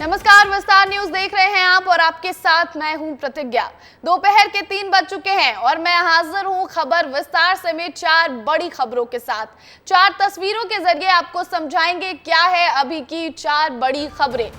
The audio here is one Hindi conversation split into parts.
नमस्कार, विस्तार न्यूज देख रहे हैं आप और आपके साथ मैं हूं प्रतिज्ञा। दोपहर के 3 बज चुके हैं और मैं हाजिर हूं खबर विस्तार समेत 4 बड़ी खबरों के साथ। 4 तस्वीरों के जरिए आपको समझाएंगे क्या है अभी की 4 बड़ी खबरें।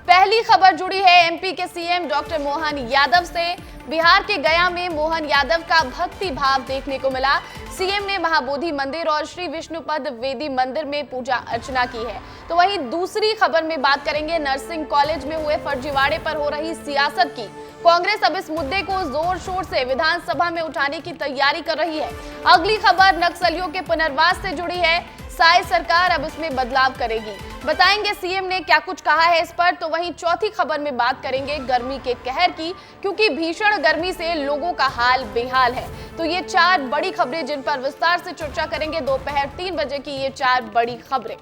पहली खबर जुड़ी है एमपी के सीएम डॉक्टर मोहन यादव से। बिहार के गया में मोहन यादव का भक्ति भाव देखने को मिला। सीएम ने महाबोधि मंदिर और श्री विष्णुपद वेदी मंदिर में पूजा अर्चना की है। तो वहीं दूसरी खबर में बात करेंगे नर्सिंग कॉलेज में हुए फर्जीवाड़े पर हो रही सियासत की। कांग्रेस अब इस मुद्दे को जोर शोर से विधानसभा में उठाने की तैयारी कर रही है। अगली खबर नक्सलियों के पुनर्वास से जुड़ी है। साई सरकार अब इसमें बदलाव करेगी, बताएंगे सीएम ने क्या कुछ कहा है इस पर। तो वहीं चौथी खबर में बात करेंगे गर्मी के कहर की, क्योंकि भीषण गर्मी से लोगों का हाल बेहाल है। तो ये 4 बड़ी खबरें जिन पर विस्तार से चर्चा करेंगे दोपहर 3 बजे की ये 4 बड़ी खबरें।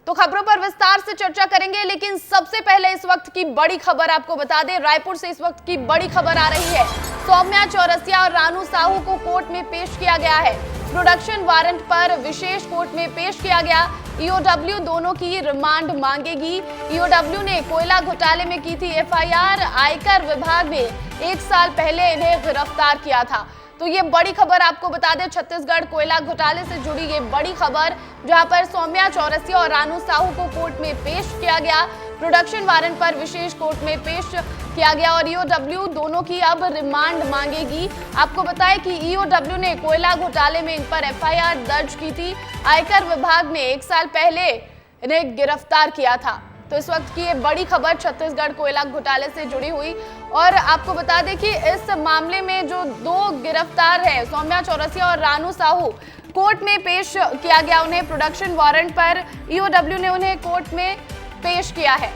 तो खबरों पर विस्तार से चर्चा करेंगे, लेकिन सबसे पहले इस वक्त की बड़ी खबर आपको बता दें। रायपुर से इस वक्त की बड़ी खबर आ रही है। सौम्या चौरसिया और रानू साहू को कोर्ट में पेश किया गया है। प्रोडक्शन वारंट पर विशेष कोर्ट में पेश किया गया। ईओडब्ल्यू दोनों की रिमांड मांगेगी। ईओडब्ल्यू ने कोयला घोटाले में की थी एफआईआर। आयकर विभाग ने 1 साल पहले इन्हें गिरफ्तार किया था। तो ये बड़ी खबर आपको बता दें, छत्तीसगढ़ कोयला घोटाले से जुड़ी ये बड़ी खबर, जहां पर सौम्या चौरसिया और रानू साहू को कोर्ट में पेश किया गया। प्रोडक्शन वारंट पर विशेष कोर्ट में पेश किया गया और ईओडब्ल्यू दोनों की अब रिमांड मांगेगी। आपको बताएं कि ईओडब्ल्यू ने कोयला घोटाले में इन पर एफआईआर दर्ज की थी। आयकर विभाग ने 1 साल पहले इन्हें गिरफ्तार किया था। तो इस वक्त की ये बड़ी खबर छत्तीसगढ़ कोयला घोटाले से जुड़ी हुई। और आपको बता दें कि इस मामले में जो 2 गिरफ्तार है, सौम्या चौरसिया और रानू साहू, कोर्ट में पेश किया गया उन्हें प्रोडक्शन वारंट पर। ईओडब्ल्यू ने उन्हें कोर्ट में पेश किया है।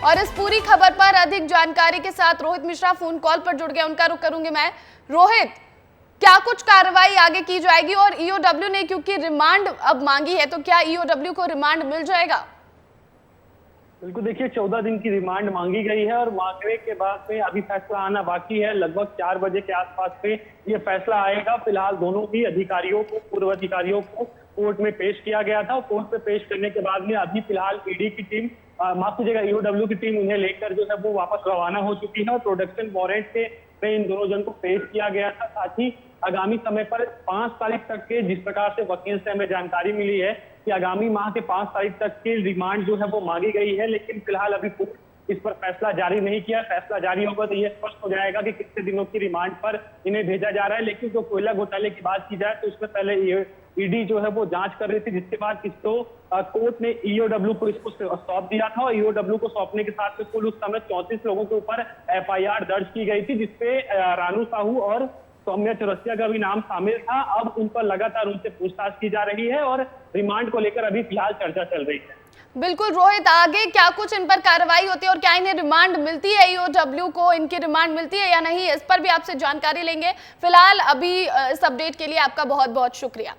और इस पूरी खबर पर अधिक जानकारी के साथ रोहित मिश्रा फोन कॉल पर जुड़ गए, उनका रुख करूंगी मैं। रोहित, क्या कुछ कार्रवाई आगे की जाएगी? और ईओडब्ल्यू ने क्योंकि रिमांड अब मांगी है, तो क्या ईओडब्ल्यू को रिमांड मिल जाएगा? बिल्कुल, देखिए 14 दिन की रिमांड मांगी गई है और मांगने के बाद में अभी फैसला आना बाकी है। लगभग 4 बजे के आसपास पे ये फैसला आएगा। फिलहाल दोनों ही अधिकारियों को, पूर्व अधिकारियों को कोर्ट में पेश किया गया था। कोर्ट में पेश करने के बाद में अभी फिलहाल ईडी की टीम, माफ कीजिएगा, ईओडब्ल्यू की टीम उन्हें लेकर जो है वो वापस रवाना हो चुकी है और प्रोडक्शन वारंट पे इन दोनों जन को पेश किया गया था। साथ ही आगामी समय पर 5 तारीख तक के, जिस प्रकार से वकील से हमें जानकारी मिली है कि आगामी माह के 5 तारीख तक की रिमांड जो है वो मांगी गई है। लेकिन फिलहाल अभी इस पर फैसला जारी नहीं किया। फैसला जारी होगा तो ये स्पष्ट हो जाएगा कि कितने दिनों की रिमांड पर इन्हें भेजा जा रहा है। लेकिन जो कोयला घोटाले की बात की जाए तो उसमें पहले ईडी जो है वो जांच कर रही थी, जिसके बाद इसको कोर्ट ने ईओडब्ल्यू को इसको सौंप दिया था। और ईओडब्ल्यू को सौंपने के साथ में कुल उस समय 34 लोगों के ऊपर एफआईआर दर्ज की गई थी, जिसपे रानू साहू और सौम्या चौरसिया का भी नाम शामिल था। अब उन पर लगातार उनसे पूछताछ की जा रही है और रिमांड को लेकर अभी फिलहाल चर्चा चल रही है। बिल्कुल रोहित, आगे क्या कुछ इन पर कार्रवाई होती है और क्या इन्हें रिमांड मिलती है, ईओडब्ल्यू को इनकी रिमांड मिलती है या नहीं, इस पर भी आपसे जानकारी लेंगे। फिलहाल अभी इस अपडेट के लिए आपका बहुत बहुत शुक्रिया।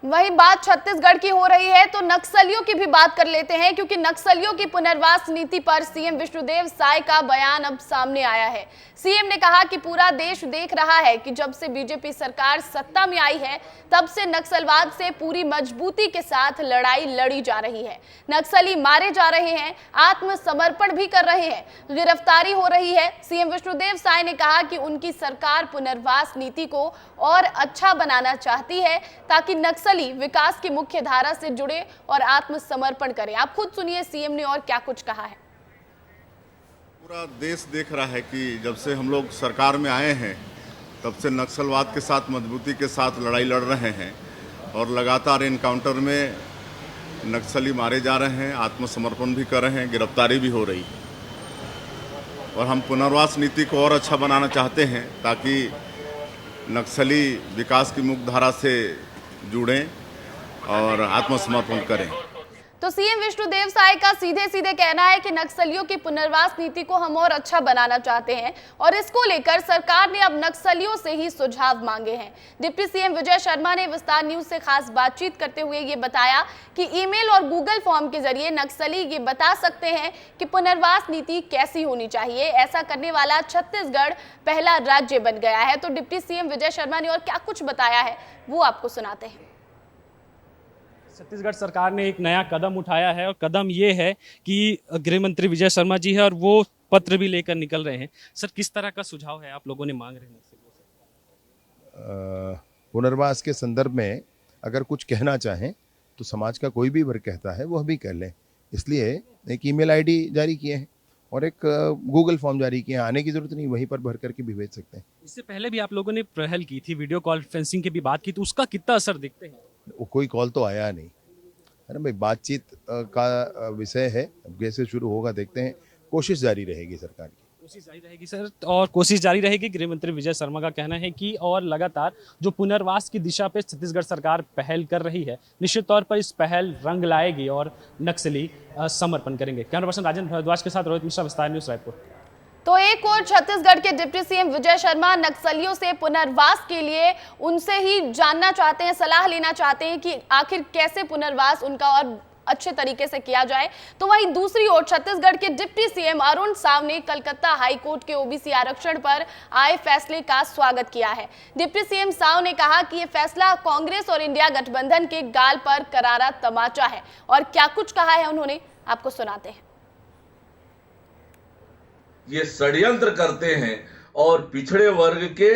वही बात छत्तीसगढ़ की हो रही है तो नक्सलियों की भी बात कर लेते हैं, क्योंकि नक्सलियों की पुनर्वास नीति पर सीएम विष्णुदेव साय का बयान अब सामने आया है। सीएम ने कहा कि पूरा देश देख रहा है कि जब से बीजेपी सरकार सत्ता में आई है तब से नक्सलवाद से पूरी मजबूती के साथ लड़ाई लड़ी जा रही है। नक्सली मारे जा रहे हैं, आत्मसमर्पण भी कर रहे हैं, गिरफ्तारी हो रही है। सीएम विष्णुदेव साय ने कहा कि उनकी सरकार पुनर्वास नीति को और अच्छा बनाना चाहती है ताकि नक्सली विकास की मुख्य धारा से जुड़े और आत्मसमर्पण करें। आप खुद सुनिए सीएम ने और क्या कुछ कहा है। पूरा देश देख रहा है कि जब से हम लोग सरकार में आए हैं तब से नक्सलवाद के साथ मजबूती के साथ लड़ाई लड़ रहे हैं और लगातार इनकाउंटर में नक्सली मारे जा रहे हैं, आत्मसमर्पण भी कर रहे हैं, गिरफ्तारी भी हो रही है। और हम पुनर्वास नीति को और अच्छा बनाना चाहते हैं ताकि नक्सली विकास की मुख्य धारा से जुड़ें और आत्मसमर्पण करें। तो सीएम विष्णुदेव साय का सीधे सीधे कहना है कि नक्सलियों की पुनर्वास नीति को हम और अच्छा बनाना चाहते हैं और इसको लेकर सरकार ने अब नक्सलियों से ही सुझाव मांगे हैं। डिप्टी सीएम विजय शर्मा ने विस्तार न्यूज से खास बातचीत करते हुए ये बताया कि ईमेल और गूगल फॉर्म के जरिए नक्सली ये बता सकते हैं कि पुनर्वास नीति कैसी होनी चाहिए। ऐसा करने वाला छत्तीसगढ़ पहला राज्य बन गया है। तो डिप्टी सीएम विजय शर्मा ने और क्या कुछ बताया है वो आपको सुनाते हैं। छत्तीसगढ़ सरकार ने एक नया कदम उठाया है और कदम ये है कि गृह मंत्री विजय शर्मा जी है और वो पत्र भी लेकर निकल रहे हैं। सर, किस तरह का सुझाव है आप लोगों ने मांग रहे हैं? पुनर्वास के संदर्भ में अगर कुछ कहना चाहें तो समाज का कोई भी वर्ग कहता है वो भी कह लें, इसलिए एक ईमेल आईडी जारी किए हैं और एक गूगल फॉर्म जारी किए हैं। आने की जरूरत नहीं, वहीं पर भर करके भी भेज सकते हैं। इससे पहले भी आप लोगों ने पहल की थी, वीडियो कॉन्फ्रेंसिंग की भी बात की, तो उसका कितना असर दिखते हैं? वो कोई कॉल तो आया नहीं है ना भाई, बातचीत का विषय है, अब कैसे शुरू होगा देखते हैं। कोशिश जारी रहेगी सरकार की। कोशिश जारी रहेगी सर, और कोशिश जारी रहेगी। गृह मंत्री विजय शर्मा का कहना है कि और लगातार जो पुनर्वास की दिशा पे छत्तीसगढ़ सरकार पहल कर रही है, निश्चित तौर पर इस पहल रंग लाएगी और नक्सली समर्पण करेंगे। कैमरा पर्सन राजेंद्र भारद्वाज के साथ रोहित मिश्रा, विस्तार न्यूज, रायपुर। तो एक और छत्तीसगढ़ के डिप्टी सीएम विजय शर्मा नक्सलियों से पुनर्वास के लिए उनसे ही जानना चाहते हैं, सलाह लेना चाहते हैं कि आखिर कैसे पुनर्वास उनका और अच्छे तरीके से किया जाए। तो वहीं दूसरी ओर छत्तीसगढ़ के डिप्टी सीएम अरुण साव ने कलकत्ता हाई कोर्ट के ओबीसी आरक्षण पर आए फैसले का स्वागत किया है। डिप्टी सीएम साव ने कहा कि यह फैसला कांग्रेस और इंडिया गठबंधन के गाल पर करारा तमाचा है। और क्या कुछ कहा है उन्होंने, आपको सुनाते हैं। ये षड्यंत्र करते हैं और पिछड़े वर्ग के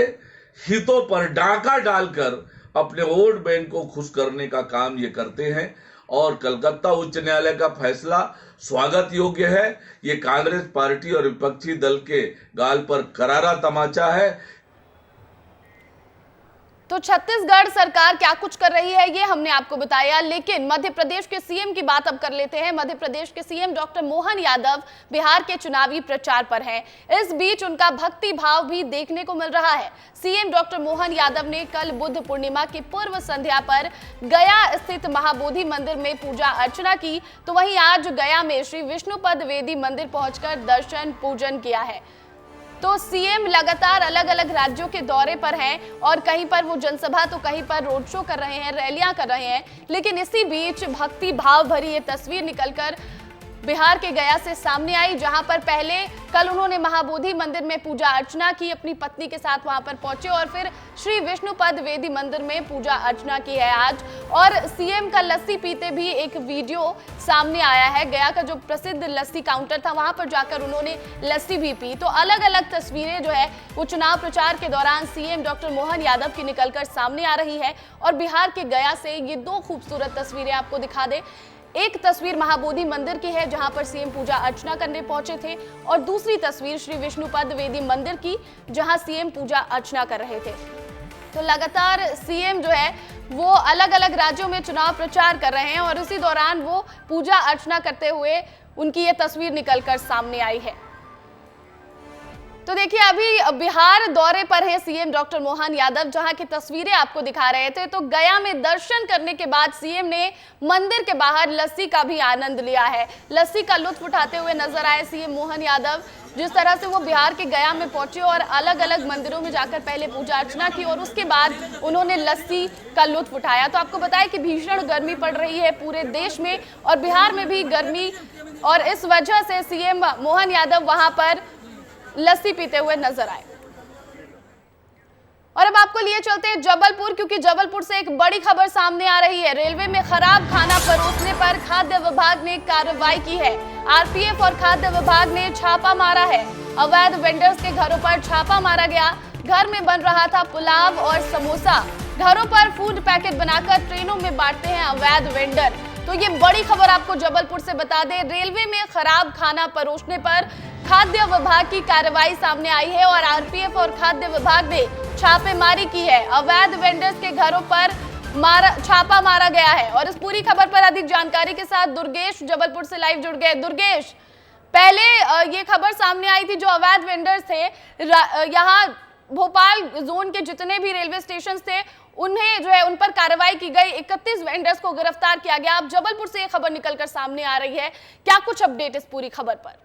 हितों पर डाका डालकर अपने वोट बैंक को खुश करने का काम ये करते हैं। और कलकत्ता उच्च न्यायालय का फैसला स्वागत योग्य है। ये कांग्रेस पार्टी और विपक्षी दल के गाल पर करारा तमाचा है। तो छत्तीसगढ़ सरकार क्या कुछ कर रही है ये हमने आपको बताया, लेकिन मध्य प्रदेश के सीएम की बात अब कर लेते हैं। मध्य प्रदेश के सीएम डॉक्टर मोहन यादव बिहार के चुनावी प्रचार पर हैं। इस बीच उनका भक्ति भाव भी देखने को मिल रहा है। सीएम डॉक्टर मोहन यादव ने कल बुद्ध पूर्णिमा की पूर्व संध्या पर गया स्थित महाबोधि मंदिर में पूजा अर्चना की। तो वहीं आज गया में श्री विष्णुपद वेदी मंदिर पहुंचकर दर्शन पूजन किया है। तो सीएम लगातार अलग अलग राज्यों के दौरे पर हैं और कहीं पर वो जनसभा तो कहीं पर रोड शो कर रहे हैं, रैलियां कर रहे हैं। लेकिन इसी बीच भक्ति भाव भरी ये तस्वीर निकलकर बिहार के गया से सामने आई, जहां पर पहले कल उन्होंने महाबोधि मंदिर में पूजा अर्चना की, अपनी पत्नी के साथ वहां पर पहुंचे और फिर श्री विष्णुपद वेदी मंदिर में पूजा अर्चना की है आज। और सीएम का लस्सी पीते भी एक वीडियो सामने आया है। गया का जो प्रसिद्ध लस्सी काउंटर था वहां पर जाकर उन्होंने लस्सी भी पी। तो अलग अलग तस्वीरें जो है वो चुनाव प्रचार के दौरान सीएम डॉक्टर मोहन यादव की निकलकर सामने आ रही है। और बिहार के गया से ये दो खूबसूरत तस्वीरें आपको दिखा दे। एक तस्वीर महाबोधि मंदिर की है जहां पर सीएम पूजा अर्चना करने पहुंचे थे, और दूसरी तस्वीर श्री विष्णुपद वेदी मंदिर की जहां सीएम पूजा अर्चना कर रहे थे। तो लगातार सीएम जो है वो अलग अलग राज्यों में चुनाव प्रचार कर रहे हैं और उसी दौरान वो पूजा अर्चना करते हुए उनकी ये तस्वीर निकलकर सामने आई है। तो देखिए अभी बिहार दौरे पर है सीएम डॉक्टर मोहन यादव, जहां की तस्वीरें आपको दिखा रहे थे। तो गया में दर्शन करने के बाद सीएम ने मंदिर के बाहर लस्सी का भी आनंद लिया है। लस्सी का लुत्फ उठाते हुए नजर आए सीएम मोहन यादव। जिस तरह से वो बिहार के गया में पहुंचे और अलग अलग मंदिरों में जाकर पहले पूजा अर्चना की और उसके बाद उन्होंने लस्सी का लुत्फ उठाया। तो आपको बताया कि भीषण गर्मी पड़ रही है पूरे देश में और बिहार में भी गर्मी, और इस वजह से सीएम मोहन यादव वहां पर लस्सी पीते हुए नजर आए। और अब आपको लिए चलते हैं जबलपुर, क्योंकि जबलपुर से एक बड़ी खबर सामने आ रही है। रेलवे में खराब खाना परोसने पर खाद्य विभाग ने कार्रवाई की है। आरपीएफ और खाद्य विभाग ने छापा मारा है। अवैध वेंडर्स के घरों पर छापा मारा गया। घर में बन रहा था पुलाव और समोसा। घरों पर फूड पैकेट बनाकर ट्रेनों में बांटते हैं अवैध वेंडर। तो ये बड़ी खबर आपको जबलपुर से बता दें। रेलवे में खराब खाना परोसने पर खाद्य विभाग की कार्रवाई सामने आई है और आरपीएफ और खाद्य विभाग ने छापेमारी की है। अवैध वेंडर्स के घरों पर छापा मारा गया है। और इस पूरी खबर पर अधिक जानकारी के साथ दुर्गेश जबलपुर से लाइव जुड़ गए। दुर्गेश, पहले ये खबर सामने आई थी जो अवैध वेंडर्स थे यहाँ भोपाल जोन के जितने भी रेलवे स्टेशन थे उन्हें जो है उन पर कार्रवाई की गई। 31 वेंडर्स को गिरफ्तार किया गया। अब जबलपुर से ये खबर निकलकर सामने आ रही है, क्या कुछ अपडेट इस पूरी खबर पर?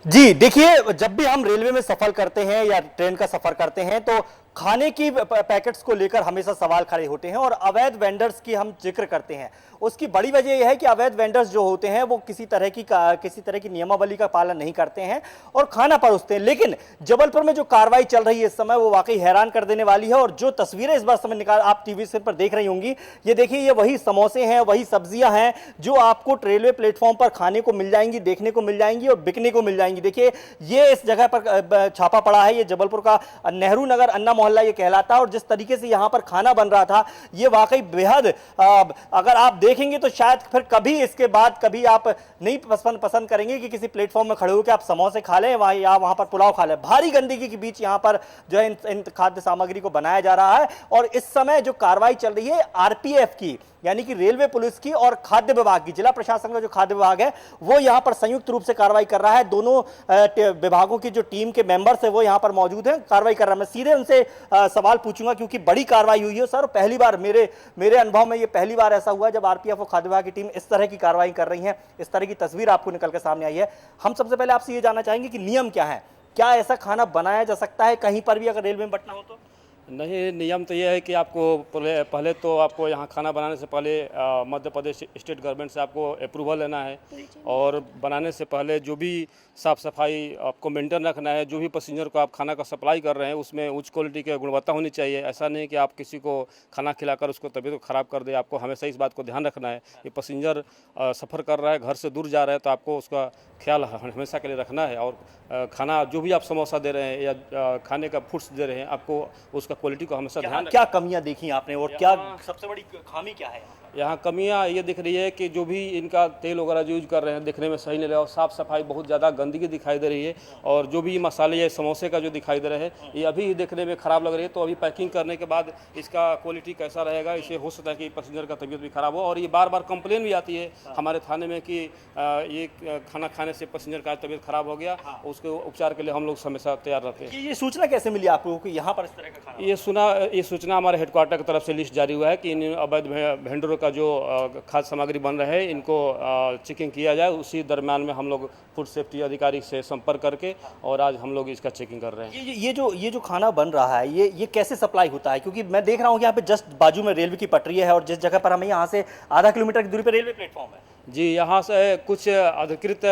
जी देखिए, जब भी हम रेलवे में सफर करते हैं या ट्रेन का सफर करते हैं तो खाने की पैकेट्स को लेकर हमेशा सवाल खड़े होते हैं और अवैध वेंडर्स की हम जिक्र करते हैं। उसकी बड़ी वजह यह है कि अवैध वेंडर्स जो होते हैं वो किसी तरह की नियमावली का पालन नहीं करते हैं और खाना परोसते हैं। लेकिन जबलपुर में जो कार्रवाई चल रही है इस समय वो वाकई हैरान कर देने वाली है। और जो तस्वीरें इस बार समय आप टीवी स्क्रीन पर देख रही होंगी, ये देखिए, ये वही समोसे हैं, वही सब्जियां हैं जो आपको रेलवे प्लेटफॉर्म पर खाने को मिल जाएंगी, देखने को मिल जाएंगी और बिकने को मिल जाएंगी। देखिए, ये इस जगह पर छापा पड़ा है, ये जबलपुर का नेहरू नगर अन्ना मोहल्ला ये कहलाता है। और जिस तरीके से यहाँ पर खाना बन रहा था ये वाकई बेहद, अगर आप देखेंगे तो शायद फिर कभी इसके बाद कभी आप नहीं पसंद करेंगे कि किसी प्लेटफॉर्म में खड़े होकर आप समोसे खा लें या वहां पर पुलाव खा लें। भारी गंदगी के बीच यहाँ पर जो है इन खाद्य सामग्री को बनाया जा रहा है। और इस समय जो कार्रवाई चल रही है आरपीएफ की, यानी कि रेलवे पुलिस की और खाद्य विभाग की, जिला प्रशासन का जो खाद्य विभाग है वो यहां पर संयुक्त रूप से कार्रवाई कर रहा है। दोनों विभागों की जो टीम के मेंबर्स है वो यहां पर मौजूद हैं, कार्रवाई कर रहा है। मैं सीधे उनसे सवाल पूछूंगा क्योंकि बड़ी कार्रवाई हुई है सर। पहली बार मेरे अनुभव में ये पहली बार ऐसा हुआ जब आरपीएफ और खाद्य विभाग की टीम इस तरह की कार्रवाई कर रही है, इस तरह की तस्वीर आपको निकल कर सामने आई है। हम सबसे पहले आपसे ये जानना चाहेंगे कि नियम क्या है, क्या ऐसा खाना बनाया जा सकता है कहीं पर भी अगर रेलवे में बंटना हो तो? नहीं, नियम तो ये है कि आपको पहले तो आपको यहाँ खाना बनाने से पहले मध्य प्रदेश स्टेट गवर्नमेंट से आपको अप्रूवल लेना है और बनाने से पहले जो भी साफ़ सफाई आपको मेंटेन रखना है। जो भी पैसेंजर को आप खाना का सप्लाई कर रहे हैं उसमें उच्च क्वालिटी की गुणवत्ता होनी चाहिए। ऐसा नहीं कि आप किसी को खाना खिलाकर उसको तबीयत को ख़राब कर दे। आपको हमेशा इस बात को ध्यान रखना है कि पैसेंजर सफ़र कर रहा है, घर से दूर जा रहा है, तो आपको उसका ख्याल हमेशा के लिए रखना है। और खाना जो भी आप समोसा दे रहे हैं या खाने का फूड्स दे रहे हैं, आपको उसका क्वालिटी को हमेशा ध्यान। क्या कमियां देखी आपने और क्या सबसे बड़ी खामी क्या है? यहाँ कमियाँ ये दिख रही है कि जो भी इनका तेल वगैरह यूज कर रहे हैं दिखने में सही नहीं लगा और साफ़ सफाई बहुत ज़्यादा गंदगी दिखाई दे रही है। और जो भी मसाले या समोसे का जो दिखाई दे रहे हैं ये अभी देखने में ख़राब लग रही है। तो अभी पैकिंग करने के बाद इसका क्वालिटी कैसा रहेगा, इसे हो सकता है कि पैसेंजर का तबीयत भी ख़राब हो। और ये बार बार कंप्लेन भी आती है हमारे थाने में कि ये खाना खाने से पैसेंजर का तबीयत ख़राब हो गया, उसके उपचार के लिए हम लोग हमेशा तैयार रहते हैं। ये सूचना कैसे मिली आप लोगों को यहाँ पर इस तरह का खाना? ये सूचना हमारे हेडक्वार्टर की तरफ से लिस्ट जारी हुआ है कि इन अवैध वेंडरों का जो खाद्य सामग्री बन रहे हैं इनको चेकिंग किया जाए। उसी दरम्यान में हम लोग फूड सेफ्टी अधिकारी से संपर्क करके और आज हम लोग इसका चेकिंग कर रहे हैं। ये जो खाना बन रहा है ये कैसे सप्लाई होता है? क्योंकि मैं देख रहा हूँ कि यहाँ पे जस्ट बाजू में रेलवे की पटरी है और जिस जगह पर हमें यहाँ से आधा किलोमीटर की दूरी पर रेलवे प्लेटफॉर्म है। जी, यहाँ से कुछ अधिकृत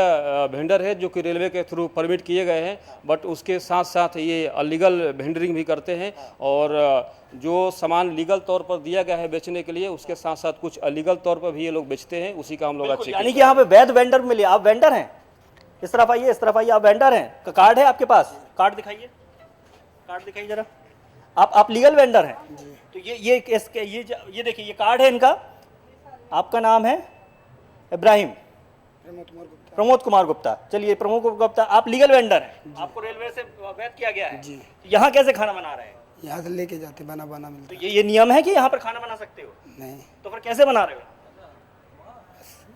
वेंडर है जो कि रेलवे के थ्रू परमिट किए गए हैं, बट उसके साथ साथ ये अलीगल वेंडरिंग भी करते हैं। और जो सामान लीगल तौर पर दिया गया है बेचने के लिए उसके साथ साथ कुछ अलीगल तौर पर भी ये लोग बेचते हैं। उसी का हम लोग अच्छे, यानी कि यहाँ पे वैध वेंडर मिले। आप वेंडर हैं? इस तरफ आइए, इस तरफ आइए। आप वेंडर हैं? कार्ड है आपके पास? कार्ड दिखाइए, कार्ड दिखाइए जरा। आप लीगल वेंडर हैं? तो ये देखिए, ये कार्ड है इनका। आपका नाम है? इब्राहिम प्रमोद कुमार गुप्ता। चलिए प्रमोद गुप्ता, आप लीगल वेंडर हैं, आपको रेलवे से वैध किया गया है जी। यहाँ कैसे खाना बना रहे हैं? यहाँ से लेके जाते बना मिलता। तो ये नियम है कि यहाँ पर खाना बना सकते हो? नहीं। तो फिर कैसे बना रहे हो?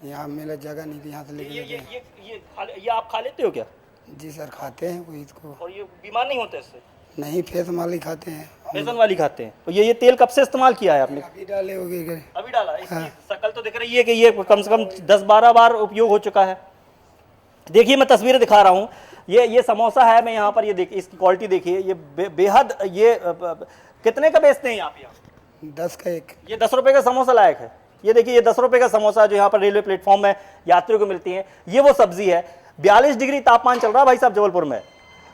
यहाँ मेरा जगह नहीं थी, यहाँ से लेके ये आप खा लेते हो क्या? जी सर, खाते हैं कोई इसको। और ये बीमार नहीं होते इससे? नहीं, फेस वाली खाते हैं। बेसन वाली खाते हैं। तो ये तेल कब से इस्तेमाल किया है आपने? अभी डाले हो गए। अभी डाला? इसकी शक्ल तो दिख रही है कि ये कम से कम 10-12 बार उपयोग हो चुका है। देखिए, मैं तस्वीरें दिखा रहा हूँ। ये समोसा है, मैं यहाँ पर ये देखिए, इसकी क्वालिटी देखिए, ये बेहद, ये कितने का बेचते हैं आप यहाँ? 10 का एक। ये 10 रुपए का समोसा लायक है। ये देखिए, ये 10 रुपए का समोसा जो यहाँ पर रेलवे प्लेटफॉर्म में यात्रियों को मिलती है, ये वो सब्जी है। 42 डिग्री तापमान चल रहा है भाई साहब जबलपुर में।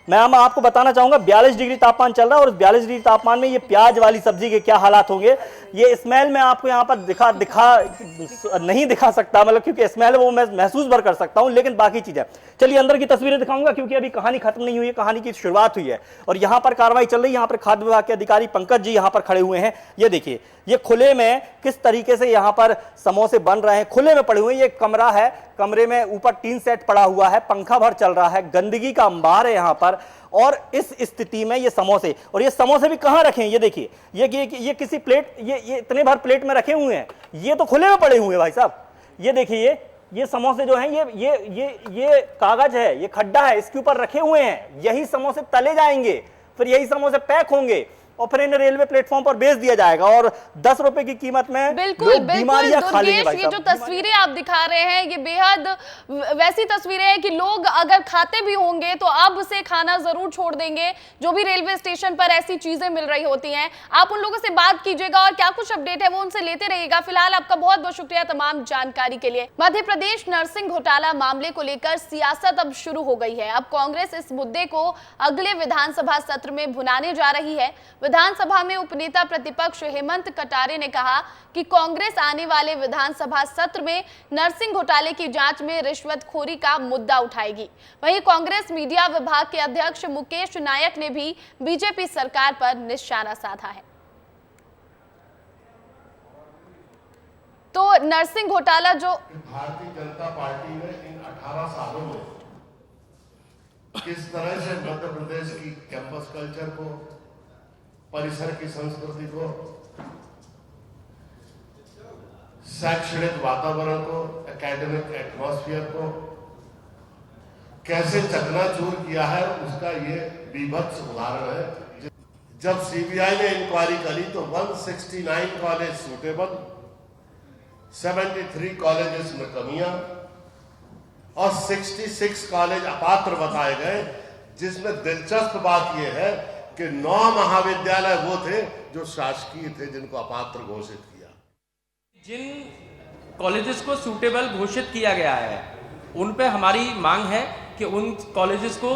मैं आपको बताना चाहूंगा 42 डिग्री तापमान चल रहा है और 42 डिग्री तापमान में ये प्याज वाली सब्जी के क्या हालात होंगे। ये स्मेल मैं आपको यहाँ पर नहीं दिखा सकता, मतलब क्योंकि स्मेल वो मैं महसूस भर कर सकता हूँ, लेकिन बाकी चीजें चलिए अंदर की तस्वीरें दिखाऊंगा क्योंकि अभी कहानी खत्म नहीं हुई है, कहानी की शुरुआत हुई है। और यहाँ पर कार्रवाई चल रही है। यहाँ पर खाद्य विभाग के अधिकारी पंकज जी यहाँ पर खड़े हुए हैं। ये देखिए, ये खुले में किस तरीके से यहाँ पर समोसे बन रहे हैं, खुले में पड़े हुए हैं। ये कमरा है, कमरे में ऊपर टीन सेट पड़ा हुआ है, पंखा भर चल रहा है, गंदगी का अंबार है यहाँ पर। और इस स्थिति में ये समोसे, और ये समोसे भी कहाँ रखे हैं? ये देखिए, ये किसी प्लेट, ये इतने भर प्लेट में रखे हुए हैं। ये तो खुले में पड़े हुए हैं भाई साहब। ये देखिए, ये समोसे जो हैं, ये कागज है, ये खड्डा है, इसके ऊपर रखे हुए हैं। यही समोसे तले जाएंगे, फिर यही समोसे पैक होंगे। और फिर इन्हें रेलवे प्लेटफॉर्म पर बेच दिया जाएगा और 10 रुपए की कीमत में बिल्कुल लोग बीमारियां खा लेंगे। दुर्गेश, ये जो तस्वीरें आप दिखा रहे हैं ये बेहद वैसी तस्वीरें हैं कि लोग अगर खाते भी होंगे तो अब से खाना जरूर छोड़ देंगे। जो भी रेलवे स्टेशन पर ऐसी चीजें मिल रही होती हैं, आप उन लोगों से बात कीजिएगा और क्या कुछ अपडेट है वो उनसे लेते रहिएगा। फिलहाल आपका बहुत बहुत शुक्रिया तमाम जानकारी के लिए। मध्य प्रदेश नर्सिंग घोटाला मामले को लेकर सियासत अब शुरू हो गई है। अब कांग्रेस इस मुद्दे को अगले विधानसभा सत्र में भुनाने जा रही है। विधानसभा में उपनेता प्रतिपक्ष हेमंत कटारे ने कहा कि कांग्रेस आने वाले विधानसभा सत्र में नर्सिंग घोटाले की जांच में रिश्वतखोरी का मुद्दा उठाएगी। वहीं कांग्रेस मीडिया विभाग के अध्यक्ष मुकेश नायक ने भी बीजेपी सरकार पर निशाना साधा है। तो नर्सिंग घोटाला जो भारतीय जनता पार्टी ने इन 18 सालों में किस तरह से मध्य प्रदेश की कैंपस कल्चर को, परिसर की संस्कृति को, शैक्षणिक वातावरण को, एकेडमिक एटमॉस्फेयर को कैसे चकनाचूर किया है, उसका ये बीभत्स उदाहरण है। जब सीबीआई ने इंक्वायरी करी तो 169 कॉलेज सूटेबल, 73 कॉलेजेस में कमियां और 66 कॉलेज अपात्र बताए गए, जिसमें दिलचस्प बात यह है कि 9 महाविद्यालय वो थे जो शासकीय थे, जिनको अपात्र घोषित किया। जिन कॉलेजेस को सूटेबल घोषित किया गया है उन पे हमारी मांग है कि उन कॉलेजेस को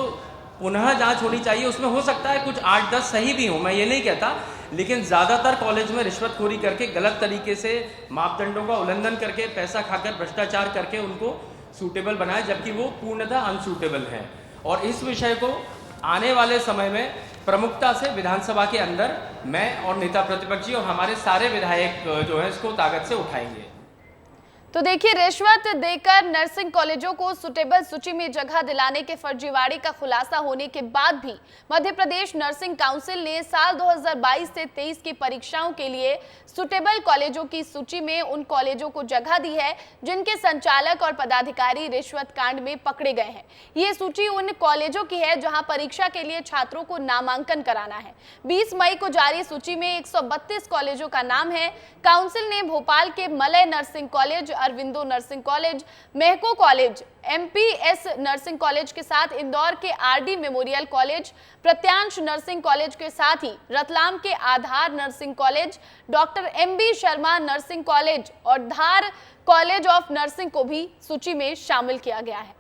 पुनः जांच होनी चाहिए। उसमें हो सकता है कुछ 8-10 सही भी हो, मैं ये नहीं कहता, लेकिन ज्यादातर कॉलेज में रिश्वतखोरी करके, गलत तरीके से मापदंडों का उल्लंघन करके, पैसा खाकर भ्रष्टाचार करके उनको सूटेबल बनाए, जबकि वो पूर्णतः अनसूटेबल है। और इस विषय को आने वाले समय में प्रमुखता से विधानसभा के अंदर मैं और नेता प्रतिपक्ष जी और हमारे सारे विधायक जो है इसको ताकत से उठाएंगे। तो देखिए, रिश्वत देकर नर्सिंग कॉलेजों को सुटेबल सूची में जगह दिलाने के फर्जीवाड़े का खुलासा होने के बाद भी मध्य प्रदेश नर्सिंग काउंसिल ने साल 2022 से 23 की परीक्षाओं के लिए सुटेबल कॉलेजों की सूची में उन कॉलेजों को जगह दी है जिनके संचालक और पदाधिकारी रिश्वत कांड में पकड़े गए हैं। ये सूची उन कॉलेजों की है जहां परीक्षा के लिए छात्रों को नामांकन कराना है। 20 मई को जारी सूची में 132 कॉलेजों का नाम है। काउंसिल ने भोपाल के Malay nursing college, Aurobindo nursing college, Mehko college, MPS nursing college के साथ इंदौर के RD memorial college, Pratyansh nursing college के साथ ही रतलाम के Aadhar nursing college, doctor MB Sharma nursing college और धार कॉलेज ऑफ नर्सिंग को भी सूची में शामिल किया गया है।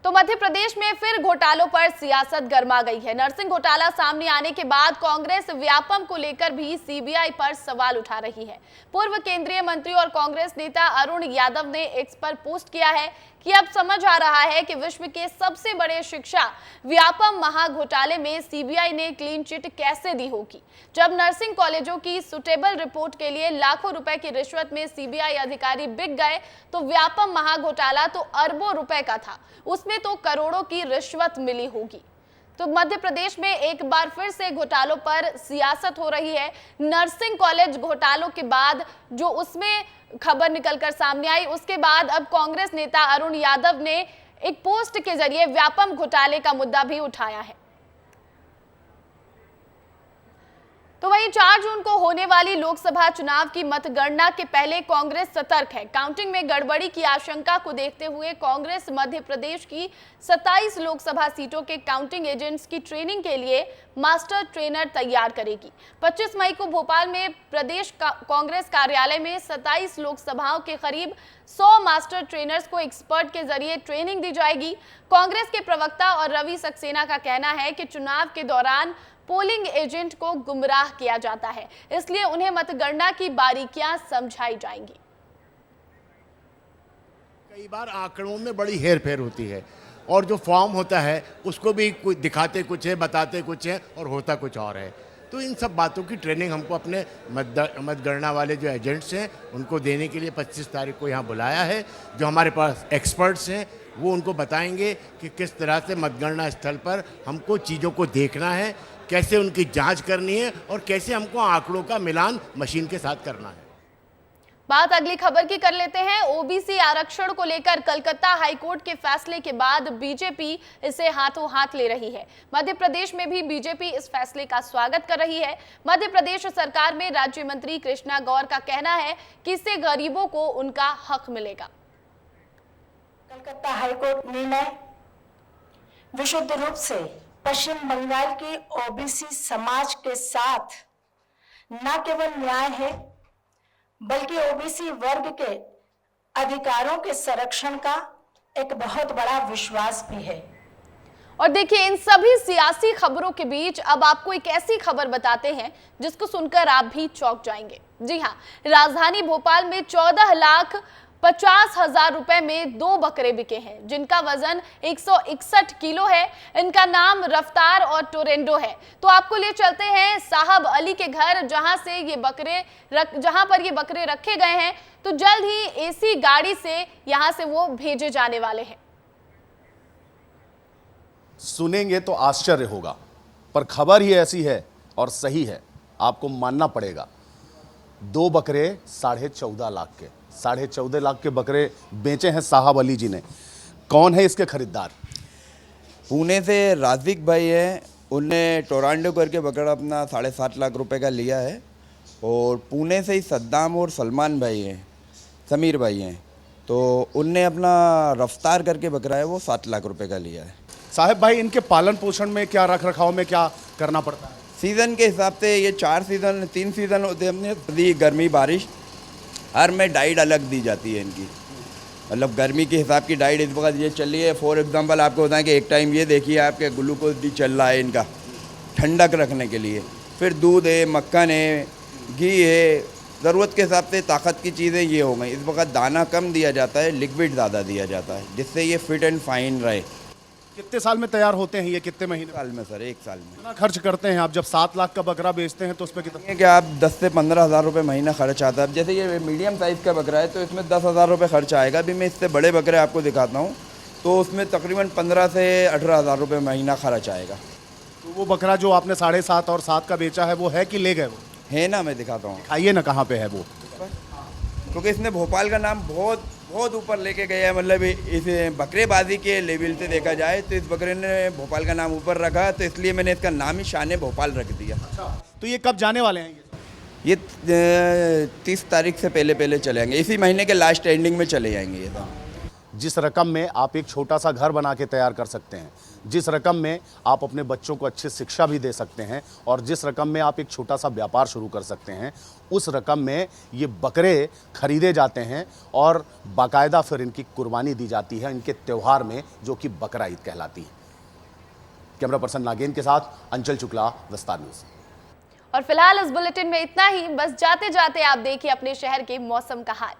तो मध्य प्रदेश में फिर घोटालों पर सियासत गर्मा गई है। नर्सिंग घोटाला सामने आने के बाद कांग्रेस व्यापम को लेकर भी सीबीआई पर सवाल उठा रही है। पूर्व केंद्रीय मंत्री और कांग्रेस नेता अरुण यादव ने एक्स पर पोस्ट किया है कि अब समझ आ रहा है कि विश्व के सबसे बड़े शिक्षा व्यापम महाघोटाले में सीबीआई ने क्लीन चिट कैसे दी होगी। जब नर्सिंग कॉलेजों की सुटेबल रिपोर्ट के लिए लाखों रुपए की रिश्वत में सीबीआई अधिकारी बिक गए तो व्यापम महाघोटाला तो अरबों रुपए का था, उसमें तो करोड़ों की रिश्वत मिली होगी। तो मध्य प्रदेश में एक बार फिर से घोटालों पर सियासत हो रही है। नर्सिंग कॉलेज घोटालों के बाद जो उसमें खबर निकलकर सामने आई, उसके बाद अब कांग्रेस नेता अरुण यादव ने एक पोस्ट के जरिए व्यापम घोटाले का मुद्दा भी उठाया है। तो वहीं 4 जून को होने वाली लोकसभा चुनाव की मतगणना के पहले कांग्रेस सतर्क है। काउंटिंग में गड़बड़ी की आशंका को देखते हुए कांग्रेस मध्य प्रदेश की 27 लोकसभा सीटों के काउंटिंग एजेंट्स की ट्रेनिंग के लिए मास्टर ट्रेनर तैयार करेगी। 25 मई को भोपाल में प्रदेश कांग्रेस कार्यालय में 27 लोकसभाओं के करीब 100 मास्टर ट्रेनर्स को एक्सपर्ट के जरिए ट्रेनिंग दी जाएगी। कांग्रेस के प्रवक्ता और रवि सक्सेना का कहना है कि चुनाव के दौरान पोलिंग एजेंट को गुमराह किया जाता है, इसलिए उन्हें मतगणना की बारीकियां समझाई जाएंगी। कई बार आंकड़ों में बड़ी हेरफेर होती है और जो फॉर्म होता है उसको भी कुछ दिखाते कुछ है, बताते कुछ है और होता कुछ और है। तो इन सब बातों की ट्रेनिंग हमको अपने मतगणना वाले जो एजेंट्स हैं उनको देने के लिए 25 तारीख को यहाँ बुलाया है। जो हमारे पास एक्सपर्ट्स हैं वो उनको बताएंगे कि किस तरह से मतगणना स्थल पर हमको चीज़ों को देखना है, कैसे उनकी जांच करनी है और कैसे हमको आंकड़ों का मिलान मशीन के साथ करना है। बात अगली खबर की कर लेते हैं। ओबीसी आरक्षण को लेकर कलकत्ता हाईकोर्ट के फैसले के बाद बीजेपी इसे हाथों हाथ ले रही है। मध्य प्रदेश में भी बीजेपी इस फैसले का स्वागत कर रही है। मध्य प्रदेश सरकार में राज्य मंत्री कृष्णा गौर का कहना है कि इससे गरीबों को उनका हक मिलेगा। कलकत्ता हाईकोर्ट निर्णय विशुद्ध रूप से पश्चिम बंगाल की ओबीसी समाज के साथ न केवल न्याय है बल्कि ओबीसी वर्ग के अधिकारों के संरक्षण का एक बहुत बड़ा विश्वास भी है। और देखिए, इन सभी सियासी खबरों के बीच अब आपको एक ऐसी खबर बताते हैं जिसको सुनकर आप भी चौंक जाएंगे। जी हां, राजधानी भोपाल में 14,50,000 रुपए में 2 बकरे बिके हैं जिनका वजन 161 किलो है। इनका नाम रफ्तार और टोरेंडो है। तो आपको ले चलते हैं साहब अली के घर, जहां पर ये बकरे रखे गए हैं। तो जल्द ही एसी गाड़ी से यहां से वो भेजे जाने वाले हैं। सुनेंगे तो आश्चर्य होगा, पर खबर ही ऐसी है और सही है, आपको मानना पड़ेगा। 2 बकरे 14.5 लाख के 14.5 लाख के बकरे बेचे हैं साहब अली जी ने। कौन है इसके खरीदार? पुणे से राजिक भाई हैं, उनने टोरांडो करके बकरा अपना 7.5 लाख रुपए का लिया है। और पुणे से ही सद्दाम और सलमान भाई हैं, समीर भाई हैं, तो उनने अपना रफ्तार करके बकरा है वो 7 लाख रुपए का लिया है। साहब भाई, इनके पालन पोषण में क्या, रख रखाव में क्या करना पड़ता है? सीज़न के हिसाब से ये 3 सीज़न होते हैं हमने, सर्दी गर्मी बारिश, हर में डाइट अलग दी जाती है इनकी। मतलब गर्मी के हिसाब की डाइट इस वक्त ये चल रही है। फॉर एग्जांपल आपको बताएं कि एक टाइम ये देखिए आपके ग्लूकोज भी चल रहा है इनका ठंडक रखने के लिए। फिर दूध है, मक्खन है, घी है, ज़रूरत के हिसाब से ताकत की चीज़ें ये हो गई। इस वक्त दाना कम दिया जाता है, लिक्विड ज़्यादा दिया जाता है, जिससे ये फिट एंड फाइन रहे। कितने साल में तैयार होते हैं ये, कितने महीने? साल में सर, 1 साल में। कितना खर्च करते हैं आप? जब 7 लाख का बकरा बेचते हैं तो उस पर कितना? क्या आप 10 से 15 हज़ार रुपये महीना खर्च आता है। अब जैसे ये मीडियम साइज़ का बकरा है तो इसमें 10,000 रुपये खर्च आएगा। अभी मैं इससे बड़े बकरे आपको दिखाता हूँ तो उसमें तकरीबन 15 से 18 हज़ार रुपये महीना खर्च आएगा। तो वो बकरा जो आपने 7.5 और 7 का बेचा है वो है कि ले गए? वो है ना, मैं दिखाता हूँ। आइए ना, कहाँ पे है वो? क्योंकि इसने भोपाल का नाम बहुत ऊपर लेके गया है। मतलब इस बकरेबाजी के लेवल से देखा जाए तो इस बकरे ने भोपाल का नाम ऊपर रखा, तो इसलिए मैंने इसका नाम ही शान भोपाल रख दिया। तो ये कब जाने वाले हैं? ये 30 तारीख से पहले चले जाएंगे। इसी महीने के लास्ट एंडिंग में चले जाएंगे ये सब। जिस रकम में आप एक छोटा सा घर बना के तैयार कर सकते हैं, जिस रकम में आप अपने बच्चों को अच्छी शिक्षा भी दे सकते हैं, और जिस रकम में आप एक छोटा सा व्यापार शुरू कर सकते हैं, उस रकम में ये बकरे खरीदे जाते हैं और बाकायदा फिर इनकी कुर्बानी दी जाती है इनके त्यौहार में, जो कि बकरा ईद कहलाती है। कैमरा पर्सन नागेन के साथ अंचल शुक्ला, विस्तार न्यूज़। और फिलहाल इस बुलेटिन में इतना ही। बस जाते जाते आप देखिए अपने शहर के मौसम का हाल।